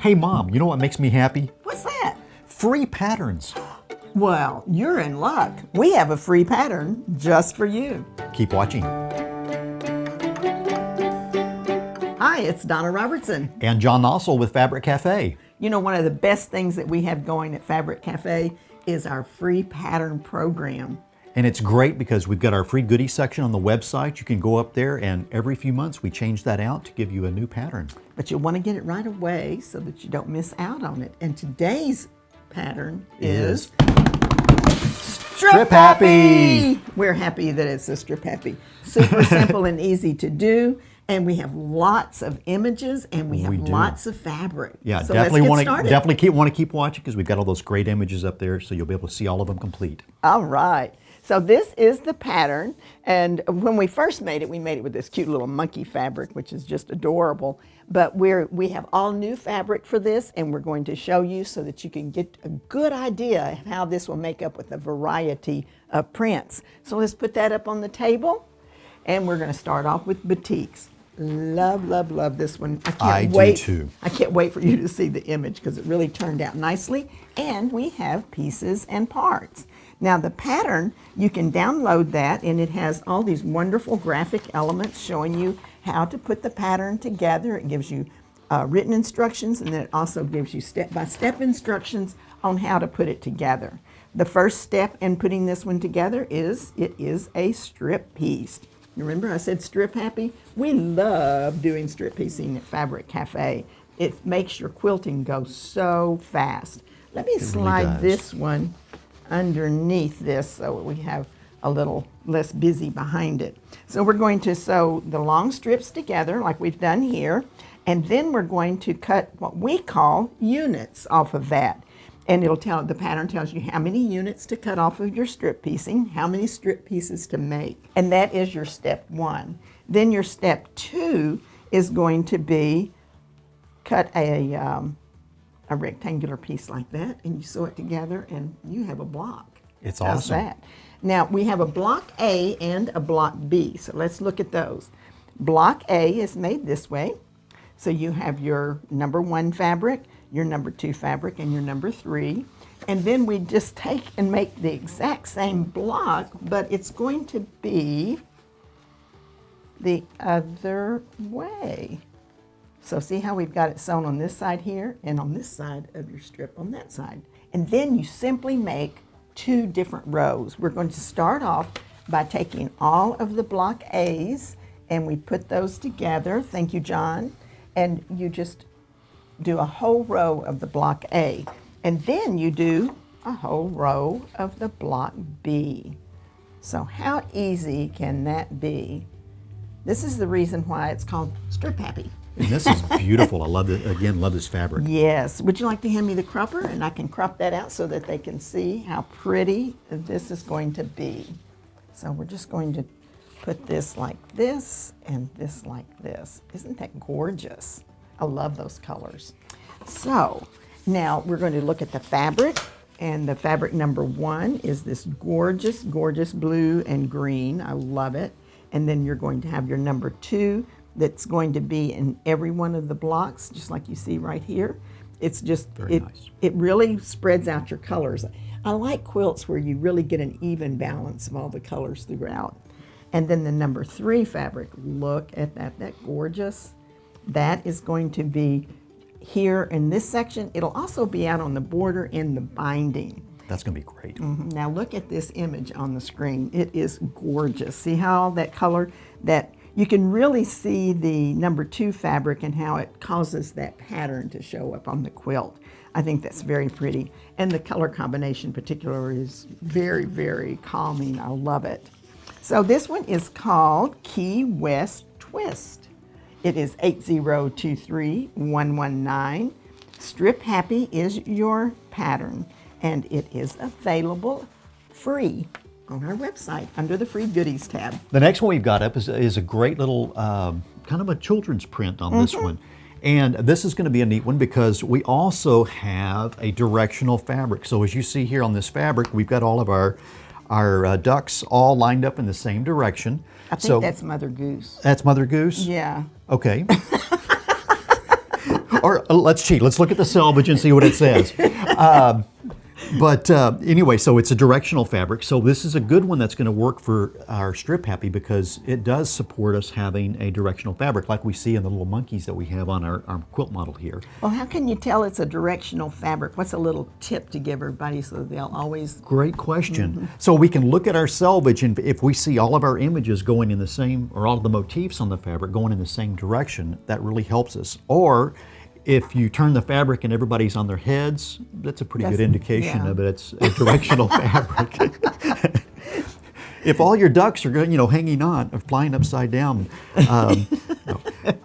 Hey Mom, you know what makes me happy? What's that? Free patterns. Well, you're in luck. We have a free pattern just for you. Keep watching. Hi, it's Donna Robertson. And John Nossel with Fabric Café. You know, one of the best things that we have going at Fabric Cafe is our free pattern program. And it's great because we've got our free goodies section on the website. You can go up there and every few months we change that out to give you a new pattern. But you'll want to get it right away so that you don't miss out on it. And today's pattern is Strip Happy! We're happy that it's a Strip Happy. Super simple and easy to do. And we have lots of images and we have lots of fabric. Yeah, so definitely want to keep watching because we've got all those great images up there, so you'll be able to see all of them complete. All right. So this is the pattern, and when we first made it, we made it with this cute little monkey fabric, which is just adorable. But we have all new fabric for this, and we're going to show you so that you can get a good idea of how this will make up with a variety of prints. So let's put that up on the table, and we're going to start off with batiks. Love, love, love this one. I do too. I can't wait for you to see the image because it really turned out nicely. And we have pieces and parts. Now the pattern, you can download that and it has all these wonderful graphic elements showing you how to put the pattern together. It gives you written instructions and then it also gives you step-by-step instructions on how to put it together. The first step in putting this one together is it is a strip piece. Remember I said strip happy? We love doing strip piecing at Fabric Cafe. It makes your quilting go so fast. Let me slide this one underneath this so we have a little less busy behind it. So we're going to sew the long strips together like we've done here, and then we're going to cut what we call units off of that. And the pattern tells you how many units to cut off of your strip piecing, how many strip pieces to make. And that is your step one. Then your step two is going to be cut a rectangular piece like that and you sew it together and you have a block. It's How's awesome. that? Now we have a block A and a block B. So let's look at those. Block A is made this way. So you have your number 1 fabric, your number 2 fabric, and your number 3. And then we just take and make the exact same block, but it's going to be the other way. So see how we've got it sewn on this side here and on this side of your strip on that side. And then you simply make 2 different rows. We're going to start off by taking all of the block A's and we put those together. Thank you, John. And you just do a whole row of the block A. And then you do a whole row of the block B. So how easy can that be? This is the reason why it's called Strip Happy. And this is beautiful. I love it. Again, love this fabric. Yes. Would you like to hand me the cropper and I can crop that out so that they can see how pretty this is going to be. So we're just going to put this like this and this like this. Isn't that gorgeous? I love those colors. So now we're going to look at the fabric, and the fabric number 1 is this gorgeous, gorgeous blue and green. I love it. And then you're going to have your number 2 that's going to be in every one of the blocks, just like you see right here. It's just, Very nice. It really spreads out your colors. I like quilts where you really get an even balance of all the colors throughout. And then the number 3 fabric, look at that, that gorgeous. That is going to be here in this section. It'll also be out on the border in the binding. That's going to be great. Now look at this image on the screen. It is gorgeous. See how all that color, that you can really see the number 2 fabric and how it causes that pattern to show up on the quilt. I think that's very pretty. And the color combination particularly is very, very calming. I love it. So this one is called Key West Twist. It is 8023119. Strip Happy is your pattern, and it is available free on our website under the free goodies tab. The next one we've got up is a great little kind of a children's print on this one. And this is going to be a neat one because we also have a directional fabric. So as you see here on this fabric, we've got all of our ducks all lined up in the same direction. I think that's Mother Goose. That's Mother Goose? Yeah. Okay. Or let's cheat. Let's look at the selvage and see what it says. But anyway, so it's a directional fabric. So this is a good one that's going to work for our strip happy because it does support us having a directional fabric like we see in the little monkeys that we have on our quilt model here. Well, how can you tell it's a directional fabric? What's a little tip to give everybody so that they'll always... Great question. So we can look at our selvage, and if we see all of our images going in the same, or all of the motifs on the fabric going in the same direction, that really helps us. Or if you turn the fabric and everybody's on their heads, that's a pretty good indication of it. It's a directional fabric. If all your ducks are, hanging on, or flying upside down. No.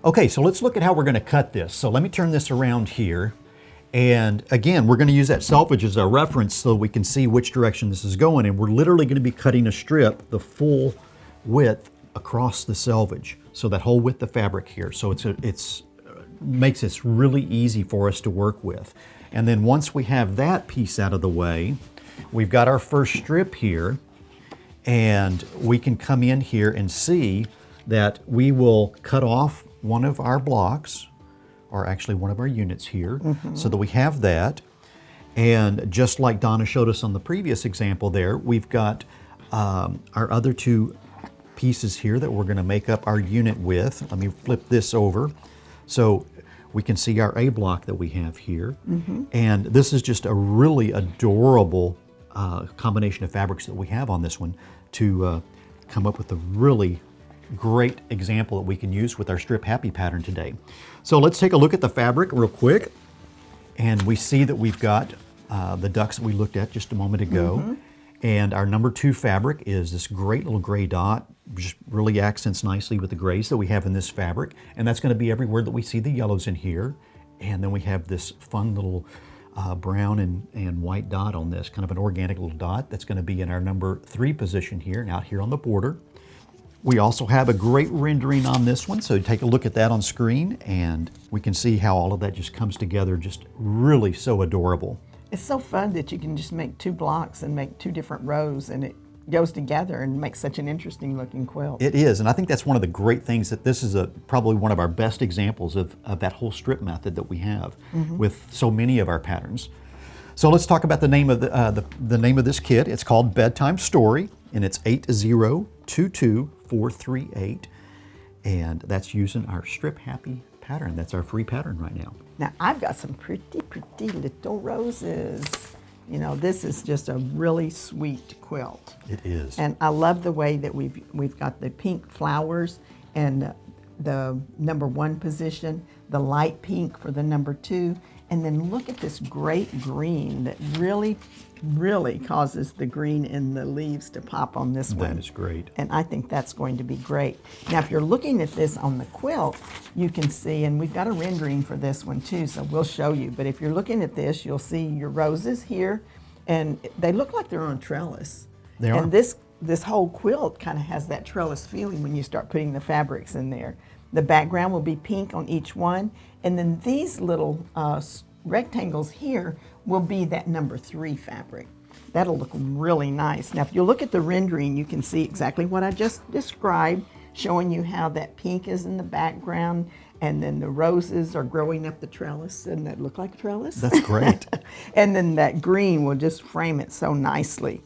Okay, so let's look at how we're going to cut this. So let me turn this around here. And again, we're going to use that selvage as our reference so we can see which direction this is going. And we're literally going to be cutting a strip the full width across the selvage. So that whole width of fabric here. So it's makes this really easy for us to work with. And then once we have that piece out of the way, we've got our first strip here, and we can come in here and see that we will cut off one of our blocks, or actually one of our units here, so that we have that. And just like Donna showed us on the previous example there, we've got our other two pieces here that we're going to make up our unit with. Let me flip this over. So we can see our A block that we have here. And this is just a really adorable combination of fabrics that we have on this one to come up with a really great example that we can use with our strip happy pattern today. So let's take a look at the fabric real quick. And we see that we've got the ducks that we looked at just a moment ago. And our number 2 fabric is this great little gray dot, just really accents nicely with the grays that we have in this fabric. And that's going to be everywhere that we see the yellows in here. And then we have this fun little brown and white dot on this, kind of an organic little dot that's going to be in our number 3 position here and out here on the border. We also have a great rendering on this one, so take a look at that on screen and we can see how all of that just comes together, just really so adorable. It's so fun that you can just make 2 blocks and make 2 different rows, and it goes together and makes such an interesting looking quilt. It is, and I think that's one of the great things, that this is probably one of our best examples of that whole strip method that we have with so many of our patterns. So let's talk about the name of the name of this kit. It's called Bedtime Story, and it's 8022438, and that's using our strip happy pattern. That's our free pattern right now. Now I've got some pretty little roses. This is just a really sweet quilt. It is. And I love the way that we've got the pink flowers and the number 1 position, the light pink for the number 2, and then look at this great green that really causes the green in the leaves to pop on this one. That is great. And I think that's going to be great. Now, if you're looking at this on the quilt, you can see, and we've got a rendering for this one too, so we'll show you. But if you're looking at this, you'll see your roses here, and they look like they're on a trellis. They are. And this whole quilt kind of has that trellis feeling when you start putting the fabrics in there. The background will be pink on each one, and then these little rectangles here will be that number 3 fabric. That'll look really nice. Now, if you look at the rendering, you can see exactly what I just described, showing you how that pink is in the background, and then the roses are growing up the trellis. Doesn't that look like a trellis? That's great. And then that green will just frame it so nicely.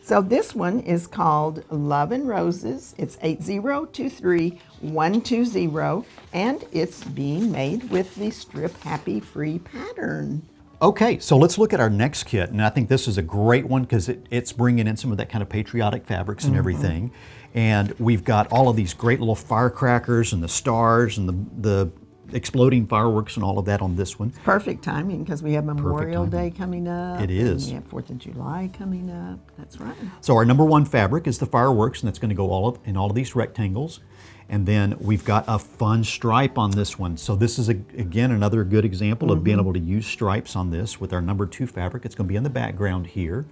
So this one is called Love and Roses. It's 8023120, and it's being made with the Strip Happy Free pattern. Okay, so let's look at our next kit, and I think this is a great one because it's bringing in some of that kind of patriotic fabrics and everything. And we've got all of these great little firecrackers and the stars and the exploding fireworks and all of that on this one. Perfect timing because we have Memorial Day coming up. It is. And we have 4th of July coming up. That's right. So our number 1 fabric is the fireworks, and that's going to go in all of these rectangles. And then we've got a fun stripe on this one. So this is, again, another good example of being able to use stripes on this with our number 2 fabric. It's going to be in the background here.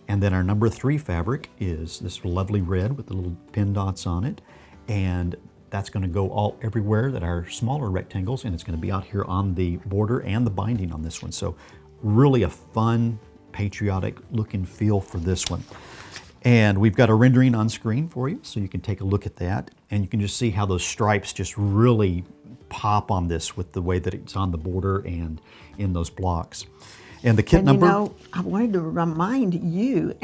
And then our number 3 fabric is this lovely red with the little pin dots on it. And that's going to go everywhere that are smaller rectangles, and it's going to be out here on the border and the binding on this one. So really a fun, patriotic look and feel for this one. And we've got a rendering on screen for you, so you can take a look at that. And you can just see how those stripes just really pop on this with the way that it's on the border and in those blocks. And the kit And number? you know, I wanted to remind you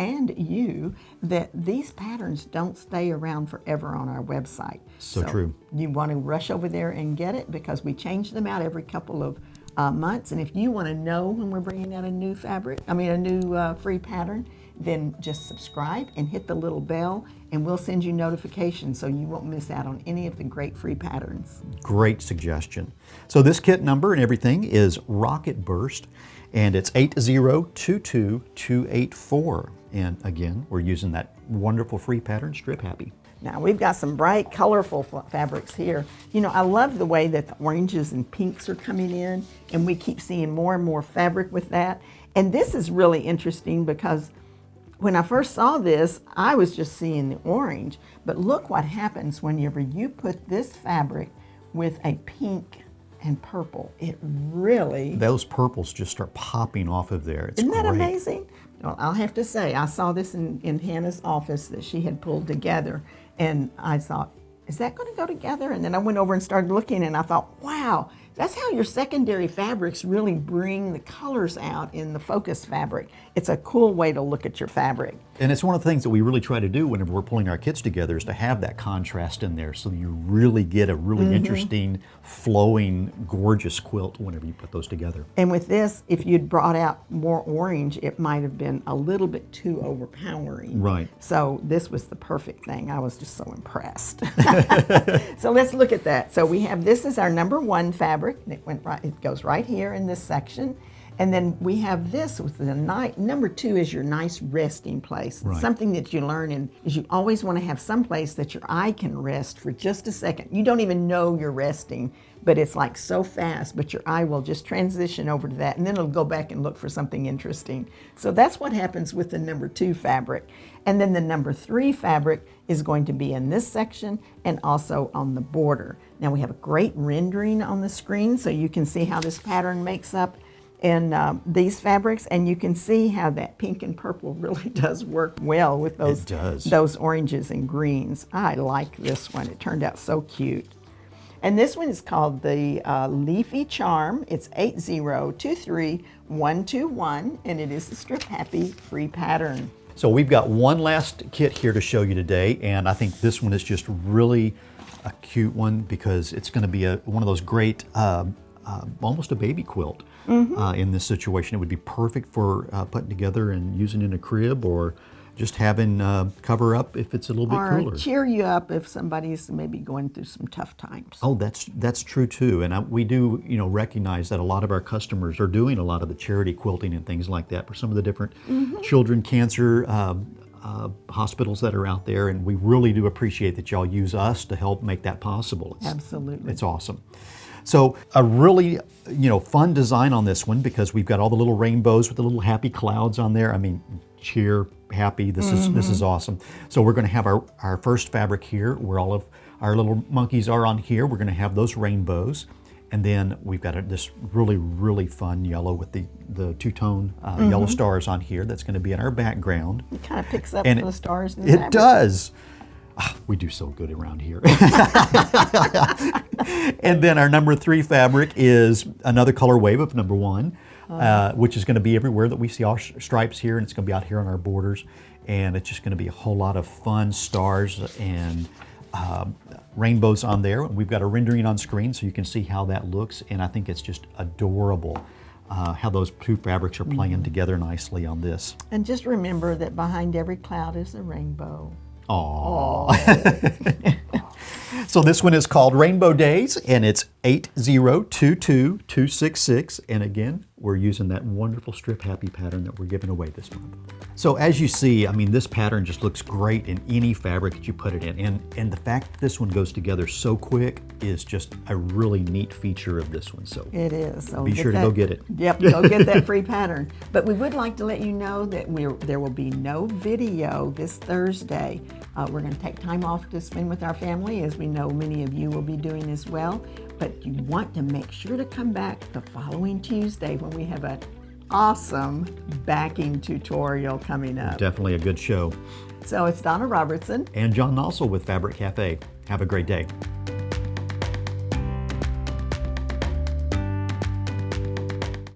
that these patterns don't stay around forever on our website. So true. You want to rush over there and get it because we change them out every couple of months. And if you want to know when we're bringing out a new free pattern, then just subscribe and hit the little bell, and we'll send you notifications so you won't miss out on any of the great free patterns. Great suggestion. So this kit number and everything is Rocket Burst, and it's 8022284. And again, we're using that wonderful free pattern, Strip Happy. Now we've got some bright, colorful fabrics here. You know, I love the way that the oranges and pinks are coming in, and we keep seeing more and more fabric with that. And this is really interesting because when I first saw this, I was just seeing the orange, but look what happens whenever you put this fabric with a pink and purple. It really... Those purples just start popping off of there. It's Isn't that great. amazing? Well, I'll have to say, I saw this in Hannah's office that she had pulled together, and I thought, is that going to go together? And then I went over and started looking, and I thought, wow, that's how your secondary fabrics really bring the colors out in the focus fabric. It's a cool way to look at your fabric. And it's one of the things that we really try to do whenever we're pulling our kits together is to have that contrast in there so you really get a really interesting, flowing, gorgeous quilt whenever you put those together. And with this, if you'd brought out more orange, it might have been a little bit too overpowering. Right. So this was the perfect thing. I was just so impressed. So let's look at that. So we have, this is our number 1 fabric. And it goes right here in this section. And then we have this with the number 2 is your nice resting place. Right. Something that you learn is you always want to have some place that your eye can rest for just a second. You don't even know you're resting, but it's like so fast, but your eye will just transition over to that, and then it'll go back and look for something interesting. So that's what happens with the number 2 fabric. And then the number 3 fabric is going to be in this section and also on the border. Now we have a great rendering on the screen so you can see how this pattern makes up in these fabrics, and you can see how that pink and purple really does work well with those oranges and greens. I like this one. It turned out so cute. And this one is called the Leafy Charm. It's 8023121, and it is the Strip Happy free pattern. So we've got one last kit here to show you today, and I think this one is just really a cute one because it's going to be one of those great, almost a baby quilt. In this situation, it would be perfect for putting together and using in a crib, or just having cover up if it's a little bit cooler. Or cheer you up if somebody's maybe going through some tough times. Oh, that's true too, and we do recognize that a lot of our customers are doing a lot of the charity quilting and things like that for some of the different children cancer hospitals that are out there, and we really do appreciate that y'all use us to help make that possible. Absolutely. It's awesome. So a really, fun design on this one because we've got all the little rainbows with the little happy clouds on there. I mean, cheer, happy, this is awesome. So we're gonna have our first fabric here where all of our little monkeys are on here. We're gonna have those rainbows. And then we've got this really, really fun yellow with the two-tone yellow stars on here. That's gonna be in our background. It kind of picks up And the stars in the fabric. It does. We do so good around here. And then our number 3 fabric is another color wave of number 1, which is going to be everywhere that we see our stripes here, and it's going to be out here on our borders. And it's just going to be a whole lot of fun stars and rainbows on there. We've got a rendering on screen so you can see how that looks, and I think it's just adorable how those 2 fabrics are playing together nicely on this. And just remember that behind every cloud is a rainbow. Aww. So this one is called Rainbow Days, and it's 8022266. And again, we're using that wonderful Strip Happy pattern that we're giving away this month. So as you see, I mean, this pattern just looks great in any fabric that you put it in. And the fact that this one goes together so quick is just a really neat feature of this one. So it is. So be sure to go get it. Yep, go get that free pattern. But we would like to let you know that there will be no video this Thursday. We're going to take time off to spend with our family, as we know many of you will be doing as well. But you want to make sure to come back the following Tuesday when we have an awesome backing tutorial coming up. Definitely a good show. So it's Donna Robertson And John Nossel with Fabric Cafe. Have a great day.